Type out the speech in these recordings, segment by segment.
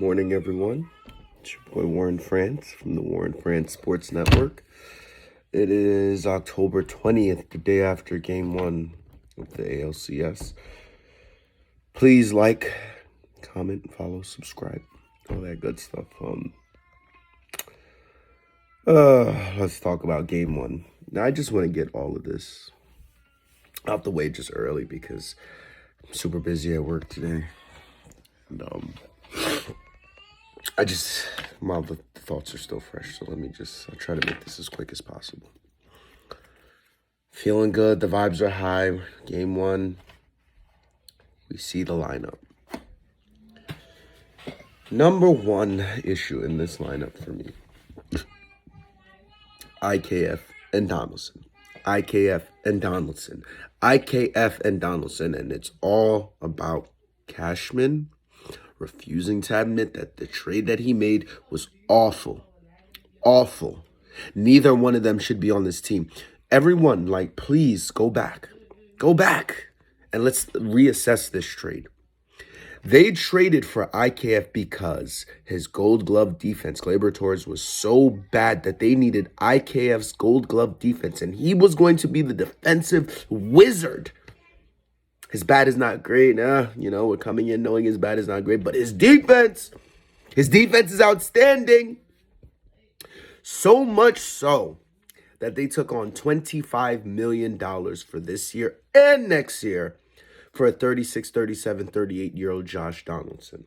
Morning, everyone. It's your boy Warren France from the Warren France Sports Network. It is October 20th, the day after Game 1 of the ALCS. Please like, comment, follow, subscribe, all that good stuff. Let's talk about Game 1. Now, I just want to get all of this out the way just early because I'm super busy at work today. And, the thoughts are still fresh, so I'll try to make this as quick as possible. Feeling good, the vibes are high. Game 1, we see the lineup. Number one issue in this lineup for me, IKF and Donaldson. IKF and Donaldson. IKF and Donaldson, and it's all about Cashman refusing to admit that the trade that he made was awful. Awful. Neither one of them should be on this team. Everyone, please go back. Go back and let's reassess this trade. They traded for IKF because his Gold Glove defense, Gleyber Torres, was so bad that they needed IKF's Gold Glove defense, and he was going to be the defensive wizard. His bat is not great. We're coming in knowing his bat is not great, but his defense is outstanding. So mumuch so that they took on $25 million for this year and next year for a 36, 37, 38-year-old Josh Donaldson.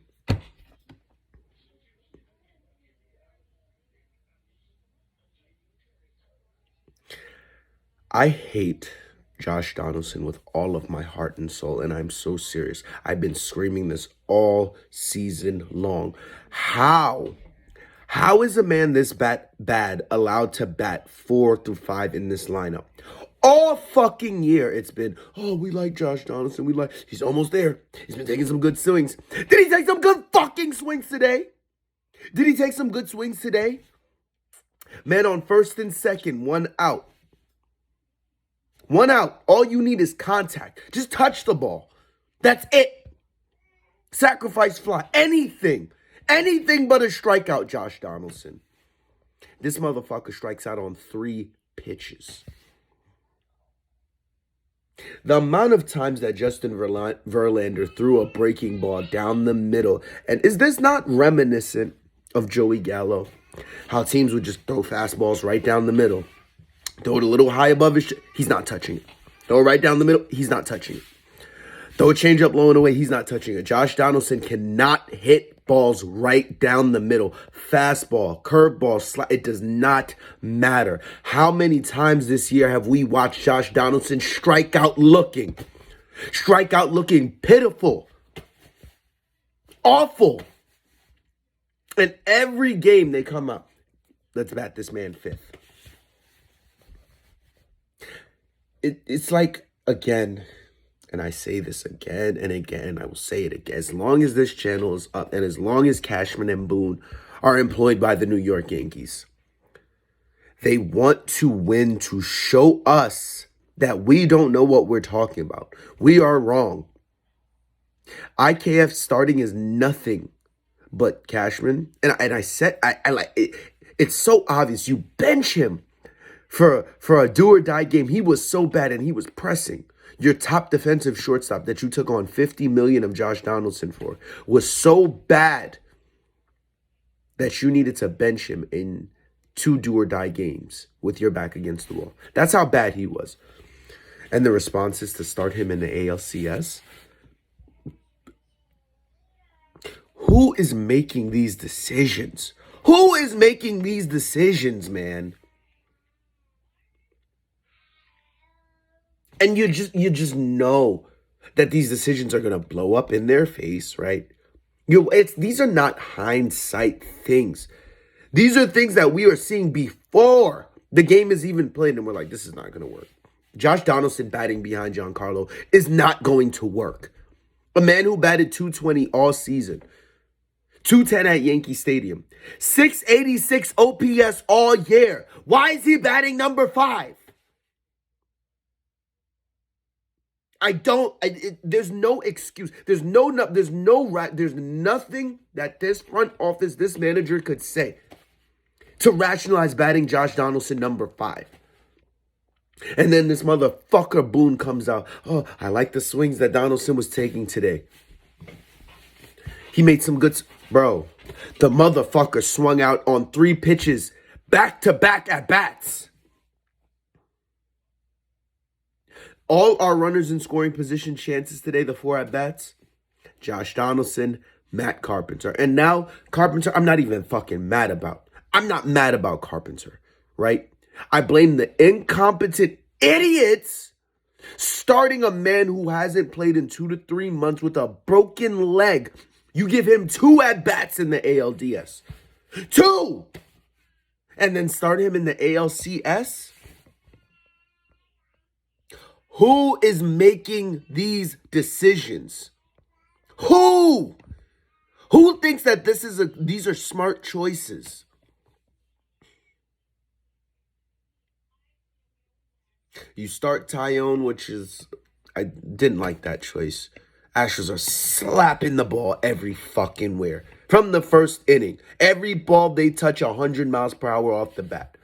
I hate Josh Donaldson with all of my heart and soul, and I'm so serious. I've been screaming this all season long. How is a man this bad allowed to bat 4 through 5 in this lineup? All fucking year it's been, we like Josh Donaldson. He's almost there. He's been taking some good swings. Did he take some good fucking swings today? Man, on first and second, 1 out. 1 out. All you need is contact. Just touch the ball. That's it. Sacrifice fly. Anything. Anything but a strikeout, Josh Donaldson. This motherfucker strikes out on 3 pitches. The amount of times that Justin Verlander threw a breaking ball down the middle. And is this not reminiscent of Joey Gallo? How teams would just throw fastballs right down the middle. Throw it a little high above his he's not touching it. Throw it right down the middle, he's not touching it. Throw a changeup low and away, he's not touching it. Josh Donaldson cannot hit balls right down the middle. Fastball, curveball, it does not matter. How many times this year have we watched Josh Donaldson strike out looking pitiful, awful? And every game they come up, let's bat this man 5th. It's like, again, and I say this again and again, I will say it again, as long as this channel is up and as long as Cashman and Boone are employed by the New York Yankees, they want to win to show us that we don't know what we're talking about. We are wrong. IKF starting is nothing but Cashman. And I said, I like it. It's so obvious. You bench him for a do-or-die game. He was so bad and he was pressing. Your top defensive shortstop that you took on $50 million of Josh Donaldson for was so bad that you needed to bench him in 2 do-or-die games with your back against the wall. That's how bad he was. And the response is to start him in the ALCS. Who is making these decisions? Man? And you just know that these decisions are going to blow up in their face, right? These are not hindsight things. These are things that we are seeing before the game is even played, and we're like, this is not going to work. Josh Donaldson batting behind Giancarlo is not going to work. A man who batted .220 all season, .210 at Yankee Stadium, .686 OPS all year. Why is he batting number 5? There's no excuse. There's nothing that this front office, this manager could say to rationalize batting Josh Donaldson number 5. And then this motherfucker Boone comes out. Oh, I like the swings that Donaldson was taking today. He made some good... Bro, the motherfucker swung out on 3 pitches, back-to-back at-bats. All our runners in scoring position chances today, the 4 at-bats, Josh Donaldson, Matt Carpenter. And now, Carpenter, I'm not even fucking mad about. I'm not mad about Carpenter, right? I blame the incompetent idiots starting a man who hasn't played in 2 to 3 months with a broken leg. You give him 2 at-bats in the ALDS. 2! And then start him in the ALCS? Who is making these decisions? Who? Who thinks that these are smart choices? You start Tyone, which is... I didn't like that choice. Astros are slapping the ball every fucking where. From the first inning. Every ball they touch 100 miles per hour off the bat.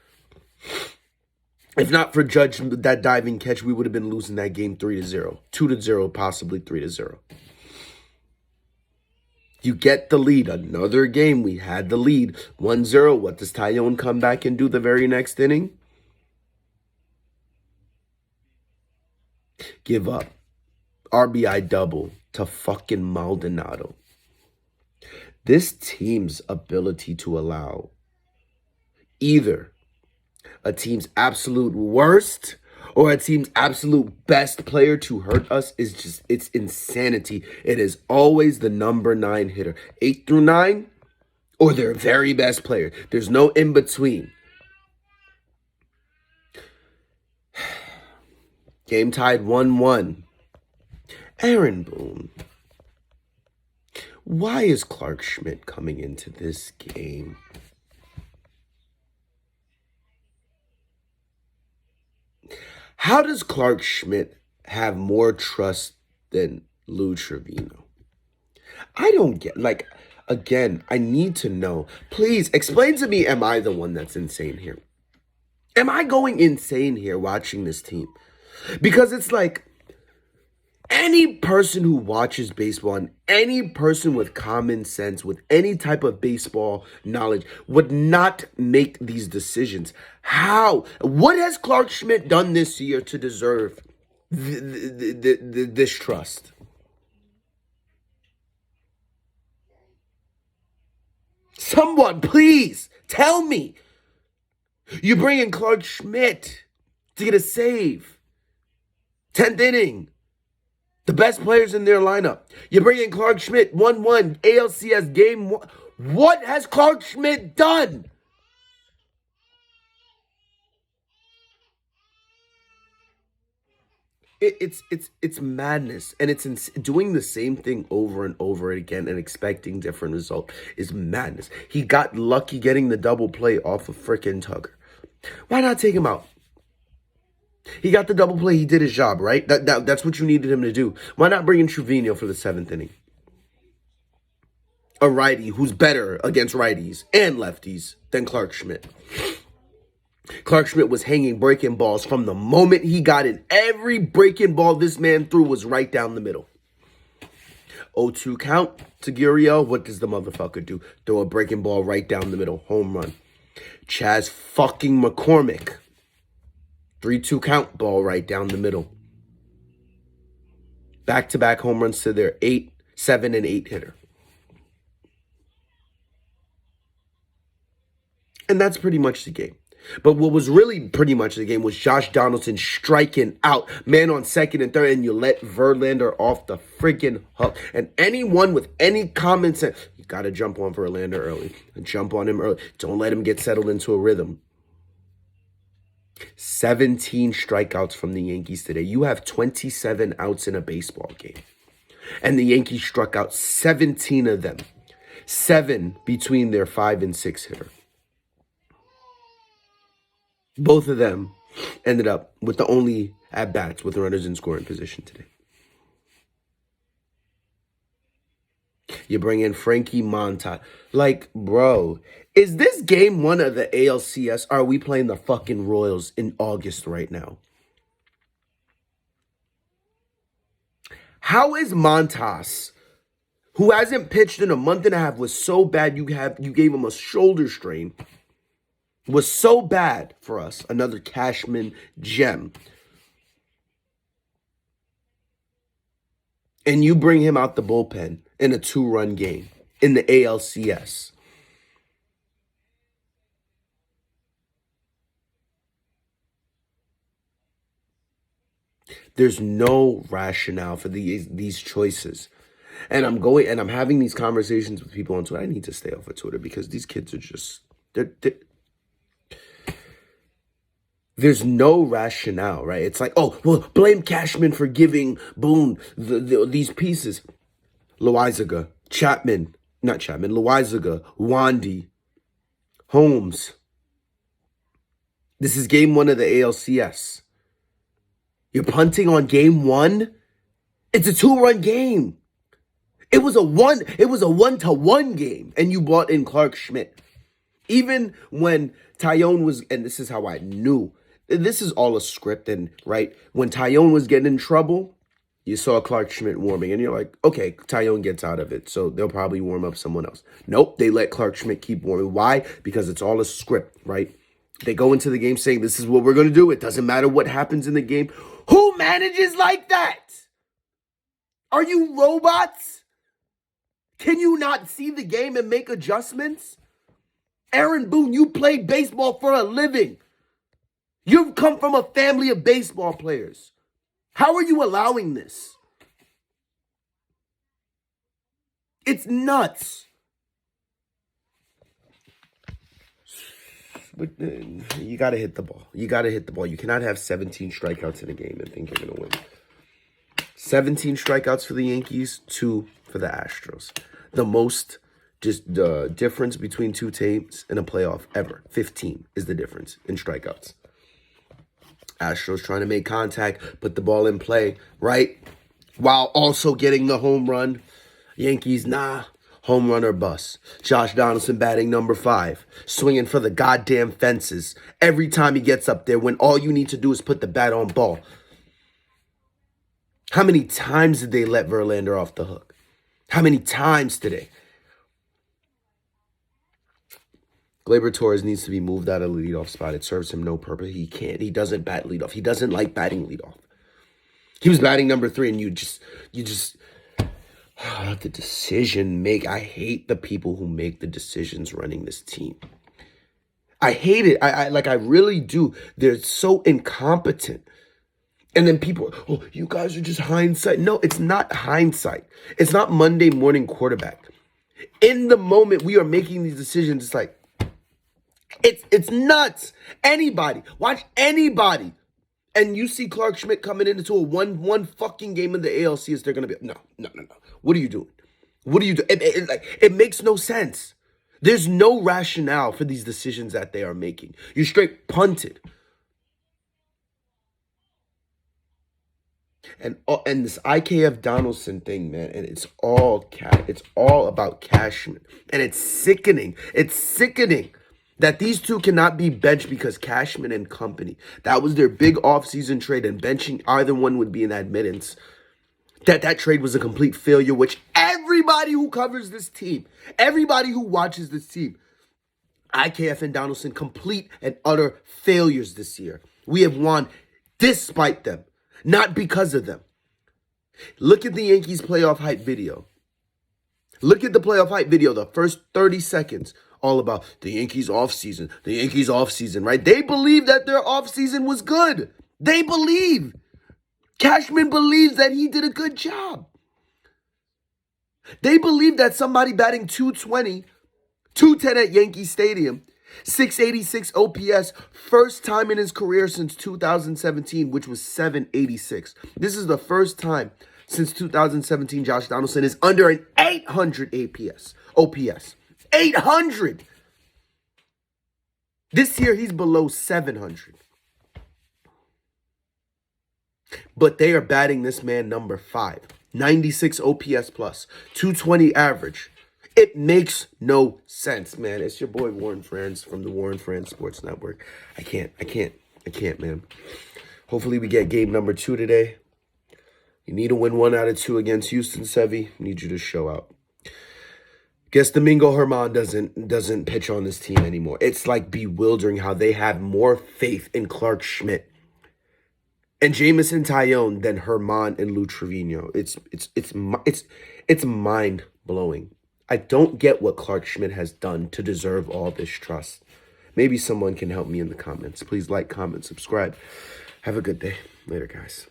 If not for Judge, that diving catch, we would have been losing that game 3-0. 2-0, possibly 3-0. You get the lead. Another game, we had the lead. 1-0. What does Tyone come back and do the very next inning? Give up. RBI double to fucking Maldonado. This team's ability to allow either a team's absolute worst or a team's absolute best player to hurt us is just, it's insanity. It is always the number 9 hitter. 8 through 9 or their very best player. There's no in between. Game tied 1-1. Aaron Boone. Why is Clark Schmidt coming into this game? How does Clark Schmidt have more trust than Lou Trevino? I don't get, again, I need to know. Please, explain to me, am I the one that's insane here? Am I going insane here watching this team? Because it's like, any person who watches baseball and any person with common sense, with any type of baseball knowledge, would not make these decisions. How? What has Clark Schmidt done this year to deserve this trust? Someone, please, tell me. You bring in Clark Schmidt to get a save. 10th inning. The best players in their lineup. You bring in Clark Schmidt, 1-1, ALCS game 1. What has Clark Schmidt done? It's madness, and it's doing the same thing over and over again and expecting different result is madness. He got lucky getting the double play off of frickin' Tugger. Why not take him out? He got the double play. He did his job, right? That's what you needed him to do. Why not bring in Trevino for the 7th inning? A righty who's better against righties and lefties than Clark Schmidt. Clark Schmidt was hanging breaking balls from the moment he got in. Every breaking ball this man threw was right down the middle. 0-2 count to Gurriel. What does the motherfucker do? Throw a breaking ball right down the middle. Home run. Chaz fucking McCormick. 3-2 count, ball right down the middle. Back-to-back home runs to their 8, 7, and 8 hitter. And that's pretty much the game. But what was really pretty much the game was Josh Donaldson striking out. Man on second and third, and you let Verlander off the freaking hook. And anyone with any common sense, you got to jump on Verlander early. And jump on him early. Don't let him get settled into a rhythm. 17 strikeouts from the Yankees today. You have 27 outs in a baseball game. And the Yankees struck out 17 of them. 7 between their 5 and 6 hitter. Both of them ended up with the only at-bats with runners in scoring position today. You bring in Frankie Montas. Like, bro, is this game one of the ALCS? Or are we playing the fucking Royals in August right now? How is Montas, who hasn't pitched in a month and a half, was so bad you gave him a shoulder strain, was so bad for us, another Cashman gem, and you bring him out the bullpen in a 2-run game in the ALCS? There's no rationale for these choices. And I'm having these conversations with people on Twitter. I need to stay off of Twitter because these kids are just, there's no rationale, right? It's like, oh, well, blame Cashman for giving Boone these pieces. Loizaga, Loizaga, Wandy, Holmes. This is game 1 of the ALCS. You're punting on game 1? It's a 2-run game. It was a 1-to-1 game, and you brought in Clark Schmidt. Even when Tyone was, and this is how I knew, this is all a script, and right, when Tyone was getting in trouble, you saw Clark Schmidt warming, and you're like, okay, Tyone gets out of it, so they'll probably warm up someone else. Nope, they let Clark Schmidt keep warming. Why? Because it's all a script, right? They go into the game saying, this is what we're going to do. It doesn't matter what happens in the game. Who manages like that? Are you robots? Can you not see the game and make adjustments? Aaron Boone, you play baseball for a living. You've come from a family of baseball players. How are you allowing this? It's nuts. But you got to hit the ball. You got to hit the ball. You cannot have 17 strikeouts in a game and think you're going to win. 17 strikeouts for the Yankees, 2 for the Astros. The most, just the difference between two teams in a playoff ever. 15 is the difference in strikeouts. Astros trying to make contact, put the ball in play, right? While also getting the home run. Yankees, nah. Home run or bust. Josh Donaldson batting number 5. Swinging for the goddamn fences. Every time he gets up there when all you need to do is put the bat on ball. How many times did they let Verlander off the hook? How many times today? Gleyber Torres needs to be moved out of the leadoff spot. It serves him no purpose. He doesn't bat leadoff. He doesn't like batting leadoff. He was batting number 3 and you just the decision make. I hate the people who make the decisions running this team. I hate it. I really do. They're so incompetent. And then people, oh, you guys are just hindsight. No, it's not hindsight. It's not Monday morning quarterback. In the moment we are making these decisions, it's like, it's nuts. Anybody, watch anybody. And you see Clark Schmidt coming into a one fucking game in the ALCS, they're going to be, no. What are you doing? What are you doing? It makes no sense. There's no rationale for these decisions that they are making. You straight punted. And this IKF Donaldson thing, man, and it's all about Cashman. And it's sickening. It's sickening that these two cannot be benched because Cashman and company, that was their big offseason trade, and benching either one would be an admittance that trade was a complete failure, which everybody who covers this team, everybody who watches this team, IKF and Donaldson, complete and utter failures this year. We have won despite them, not because of them. Look at the Yankees playoff hype video. Look at the playoff hype video, the first 30 seconds, all about the Yankees offseason, right? They believe that their offseason was good. They believe. Cashman believes that he did a good job. They believe that somebody batting 220, 210 at Yankee Stadium, 686 OPS, first time in his career since 2017, which was 786. This is the first time since 2017 Josh Donaldson is under an 800 OPS. 800! This year, he's below 700. But they are batting this man number 5. 96 OPS plus, 220 average. It makes no sense, man. It's your boy Warren Franz from the Warren Franz Sports Network. I can't, man. Hopefully we get game number 2 today. You need to win 1 out of 2 against Houston, Sevy. Need you to show out. Guess Domingo Germán doesn't pitch on this team anymore. It's like bewildering how they have more faith in Clark Schmidt and Jamison Tyone than Germán and Lou Trevino. It's mind blowing. I don't get what Clark Schmidt has done to deserve all this trust. Maybe someone can help me in the comments. Please like, comment, subscribe. Have a good day. Later, guys.